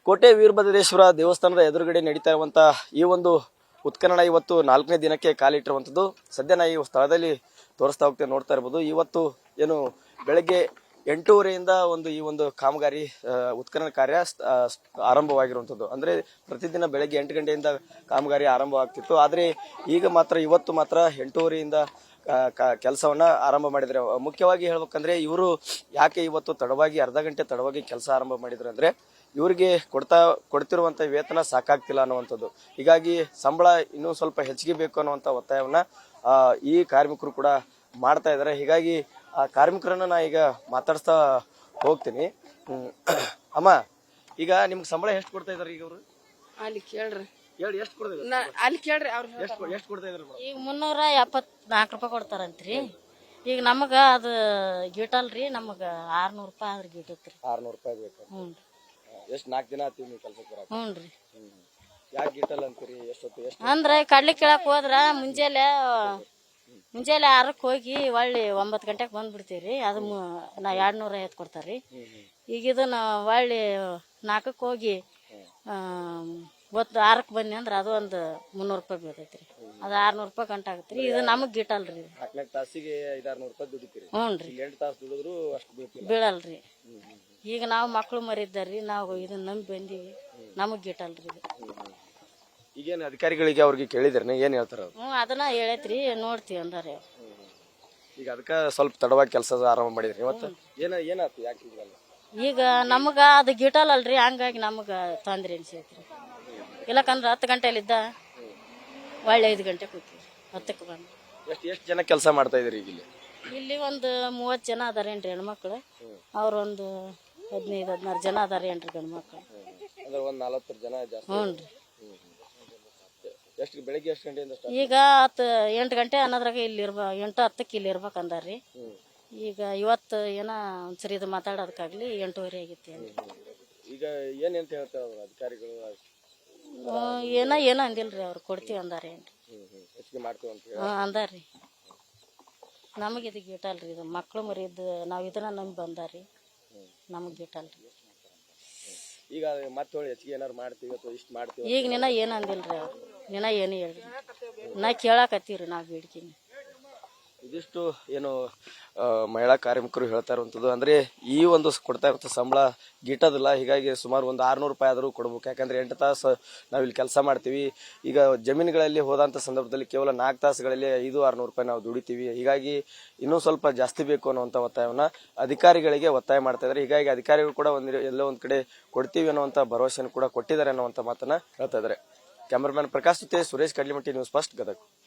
ಕೋಟೆ ವೀರಭದ್ರೇಶ್ವರ ದೇವಸ್ಥಾನದ ಎದುರುಗಡೆ ನಡೀತಾ ಇರುವಂತಹ ಈ ಒಂದು ಉತ್ಖನನ ಇವತ್ತು 4ನೇ ದಿನಕ್ಕೆ ಕಾಲಿಟ್ಟಿರುವಂತದ್ದು. ಸದ್ಯ ನಾ ಈ ಸ್ಥಳದಲ್ಲಿ ತೋರಿಸ್ತಾ ಹೋಗ್ತೇವೆ, ನೋಡ್ತಾ ಇರಬಹುದು. ಇವತ್ತು ಏನು ಬೆಳಗ್ಗೆ 8:30ಯಿಂದ ಈ ಒಂದು ಕಾಮಗಾರಿ ಉತ್ಖನನ ಕಾರ್ಯ ಆರಂಭವಾಗಿರುವಂತದ್ದು. ಅಂದ್ರೆ ಪ್ರತಿದಿನ ಬೆಳಗ್ಗೆ 8 ಗಂಟೆಯಿಂದ ಕಾಮಗಾರಿ ಆರಂಭವಾಗ್ತಿತ್ತು. ಆದ್ರೆ ಈಗ ಮಾತ್ರ ಇವತ್ತು ಮಾತ್ರ 8:30ಯಿಂದ ಕೆಲಸವನ್ನ ಆರಂಭ ಮಾಡಿದ್ರೆ. ಮುಖ್ಯವಾಗಿ ಹೇಳ್ಬೇಕಂದ್ರೆ ಇವರು ಯಾಕೆ ಇವತ್ತು ತಡವಾಗಿ ಅರ್ಧ ಗಂಟೆ ತಡವಾಗಿ ಕೆಲಸ ಆರಂಭ ಮಾಡಿದ್ರು ಅಂದ್ರೆ ಇವರಿಗೆ ಕೊಡ್ತಿರುವಂತ ವೇತನ ಸಾಕಾಗ್ತಿಲ್ಲ ಅನ್ನುವಂಥದ್ದು. ಹೀಗಾಗಿ ಸಂಬಳ ಇನ್ನೂ ಸ್ವಲ್ಪ ಹೆಚ್ಚಿಗೆ ಬೇಕು ಅನ್ನುವಂತ ಒತ್ತಾಯವನ್ನ ಈ ಕಾರ್ಮಿಕರು ಕೂಡ ಮಾಡ್ತಾ ಇದ್ದಾರೆ. ಹೀಗಾಗಿ ಆ ಕಾರ್ಮಿಕರನ್ನ ನಾ ಈಗ ಮಾತಾಡ್ಸ್ತಾ ಹೋಗ್ತೀನಿ. ಅಮ್ಮ, ಈಗ ನಿಮ್ಗೆ ಸಂಬಳ ಎಷ್ಟು ಕೊಡ್ತಾ ಇದಾರೆ ಈಗ ಅವರು? ಅಲ್ಲಿ ಕೇಳ್ರಿ, ಹೇಳಿ, ಎಷ್ಟು ಕೊಡ್ತಾ ಅಲ್ಲಿ ಕೇಳ್ರಿ. ಅವ್ರು ಎಷ್ಟು ಕೊಡ್ತಾ ಇದಾರೆ? ಈಗ 374 ರೂಪಾಯಿ ಕೊಡ್ತಾರಂತ್ರಿ. ಈಗ ನಮಗ ಅದು ಗೀಟಲ್ರಿ, ನಮಗ 600 ರೂಪಾಯಿ ಆದ್ರೆ ಗೀಟತ್ರಿ. 600 ರೂಪಾಯಿ ಬೇಕು. ಹ್ಞೂ. ಎಷ್ಟು 4 ದಿನ ಆತೀವಿ ನೀವು ಕೆಲ್ಸಕ್ಕೆ ಬರಾಕ? ಹ್ಞೂ ರೀ. ಯಾಕೆ ಗೀಟಲ್ ಅಂತೀರಿ? ಎಷ್ಟು ಅಂದ್ರೆ ಕಡ್ಲಿ ಕೇಳಕ್ ಹೋದ್ರ ಮುಂಜಾನೆ 6ಕ್ಕೆ ಹೋಗಿ ಹೊಳ್ಳಿ 9 ಗಂಟೆಗೆ ಬಂದ್ಬಿಡ್ತೀವ್ರಿ. ಅದು ನಾ 250 ಕೊಡ್ತಾರ್ರಿ. ಈಗ ಇದನ್ನ ಹೊಳ್ಳಿ 4ಕ್ಕೆ ಹೋಗಿ 6ಕ್ಕೆ ಬನ್ನಿ ಅಂದ್ರೆ ಅದು ಒಂದು 300 ರೂಪಾಯಿ ಬೀಳ್ತೈತ್ರಿ. ಅದು 600 ರೂಪಾಯಿ ಗಂಟೆ ಆಗತ್ರಿ. ಇದು ನಮಗ್ ಗಿಟ್ಟಲ್ರಿ. 4 ತಾಸಿಗೆ 500-600 ರೂಪಾಯಿ ದುಡಿತೀರಿ? ಹ್ಞೂ ರೀ. 8 ತಾಸು ದುಡಿದ್ರು ಅಷ್ಟು ಬೀಳಲ್ರಿ. ಈಗ ನಾವು ಮಕ್ಳು ಮರಿದ್ದಾರ್ರಿ, ನಾವು ಇದನ್ನ ನಂಬಿ ಬಂದೀವಿ, ನಮಗ್ ಗಿಟ್ಟಲ್ರಿ ಇದು. ಈಗೇನು ಅಧಿಕಾರಿಗಳಿಗೆ ಅವ್ರಿಗೆ ಕೇಳಿದ್ರಿ ಏನ್ ಹೇಳ್ತಾರ? ಅದನ್ನ ಹೇಳೈತ್ರಿ, ನೋಡ್ತೀವಿ ಅಂದಾರೆ. ಈಗ ಅದಕ್ಕ ಸ್ವಲ್ಪ ತಡವಾಗಿ ಕೆಲಸ ಆರಂಭ ಮಾಡಿದ್ರಿ ಇವತ್ತು. ಏನಾಯ್ತು? ಯಾಕೆ ಈಗ ನಮಗ ಅದು ಗಿಟಲ್ ಅಲ್ರಿ, ಹಂಗಾಗಿ ನಮಗ ತೊಂದ್ರೆ ಅನ್ಸೈತ್ರಿ. ಇಲ್ಲಕಂದ್ರ 10 ಗಂಟೆಲಿದ್ದ ಒಳ್ಳೆ 5 ಗಂಟೆ ಕೂತೀವಿ, 10ಕ್ಕೆ ಬಂದು. ಎಷ್ಟು ಜನ ಕೆಲಸ ಮಾಡ್ತಾ ಇದ್ರಿ ಈಗ ಇಲ್ಲಿ ಒಂದು 30 ಜನ ಅದಾರೇನ್ರಿ ಹೆಣ್ಮಕ್ಳು. ಅವ್ರೊಂದು 15-16 ಜನ ಅದಾರೇನ್ರಿ ಗಂಡ್ಮಕ್ಳು. ಅಂದ್ರೆ ಒಂದ್ 40 ಜನ ಜಾಸ್ತಿ. ಹ್ಞೂ ರೀ. ಬೆಳಿಗ್ಗೆ ಎಷ್ಟು ಗಂಟೆಯಿಂದ? ಈಗ 8 ಗಂಟೆ ಅನ್ನೋದ್ರಾಗ ಇಲ್ಲಿ 8-10ಕ್ಕೆ ಇಲ್ಲಿ ಇರ್ಬೇಕಂದಾರ್ರಿ. ಈಗ ಇವತ್ತು ಏನೋ ಒಂದ್ಸರಿ ಇದು ಮಾತಾಡೋದಕ್ಕಾಗ್ಲಿ 8:30 ಆಗೈತಿ. ಈಗ ಏನಂತ ಹೇಳ್ತಾರ ಅಧಿಕಾರಿಗಳು? ಏನೋ ಅಂದಿಲ್ರಿ, ಅವ್ರು ಕೊಡ್ತೀವಿ ಅಂದಾರೇನ್ರಿ. ಹೆಚ್ಚಿಗೆ ಮಾಡ್ತೀವಿ ಅಂತ ಅಂದಾರ್ರಿ. ನಮಗೆ ಇದು ಗಿಟ್ಟಲ್ರಿ, ಇದು ಮಕ್ಳು ಮರಿದ್ದು ನಾವು ಇದನ್ನ ನಂಬಿ ಬಂದಾರ್ರಿ, ನಮಗೆ ಗಿಟ್ಟಲ್ರಿ. ಈಗ ಮತ್ತೆ ಹೆಚ್ಚಿಗೆ ಏನಾರು ಮಾಡ್ತೀವಿ ಅಥವಾ ಇಷ್ಟು ಮಾಡ್ತೀವಿ? ಈಗ ನಿನ್ನ ಏನು ಅಂದಿಲ್ರಿ ಅವ್ರು, ನಿನ್ನ ಏನು ಹೇಳ್ರಿ, ನಾ ಕೇಳಾಕತ್ತೀವ್ರಿ ನಾವು ಬೇಡ್ಕಿನಿ. ಇದಿಷ್ಟು ಏನು ಮಹಿಳಾ ಕಾರ್ಮಿಕರು ಹೇಳ್ತಾ ಇರುವಂಥದ್ದು. ಅಂದ್ರೆ ಈ ಒಂದು ಕೊಡ್ತಾ ಇರುವಂಥ ಸಂಬಳ ಗಿಟ್ಟೋದಿಲ್ಲ. ಹೀಗಾಗಿ ಸುಮಾರು ಒಂದು 600 ರೂಪಾಯಿ ಆದರೂ ಕೊಡ್ಬೇಕು. ಯಾಕಂದ್ರೆ 8 ತಾಸು ನಾವಿಲ್ಲಿ ಕೆಲಸ ಮಾಡ್ತೀವಿ. ಈಗ ಜಮೀನುಗಳಲ್ಲಿ ಹೋದಂಥ ಸಂದರ್ಭದಲ್ಲಿ ಕೇವಲ 4 ತಾಸುಗಳಲ್ಲಿ 500-600 ರೂಪಾಯಿ ನಾವು ದುಡಿತೀವಿ. ಹೀಗಾಗಿ ಇನ್ನೂ ಸ್ವಲ್ಪ ಜಾಸ್ತಿ ಬೇಕು ಅನ್ನುವಂಥ ಒತ್ತಾಯವನ್ನ ಅಧಿಕಾರಿಗಳಿಗೆ ಒತ್ತಾಯ ಮಾಡ್ತಾ ಇದ್ದಾರೆ. ಹೀಗಾಗಿ ಅಧಿಕಾರಿಗಳು ಕೂಡ ಎಲ್ಲೋ ಒಂದ್ ಕಡೆ ಕೊಡ್ತೀವಿ ಅನ್ನುವಂಥ ಭರವಸೆಯನ್ನು ಕೂಡ ಕೊಟ್ಟಿದ್ದಾರೆ ಅನ್ನುವಂಥ ಮಾತನ್ನ ಹೇಳ್ತಾ ಇದ್ದಾರೆ. ಕ್ಯಾಮರಾಮನ್ ಪ್ರಕಾಶ್ ಜೊತೆ ಸುರೇಶ್ ಕಡ್ಲಿಮಟ್ಟಿ, ನ್ಯೂಸ್ ಫಸ್ಟ್, ಗದಗ.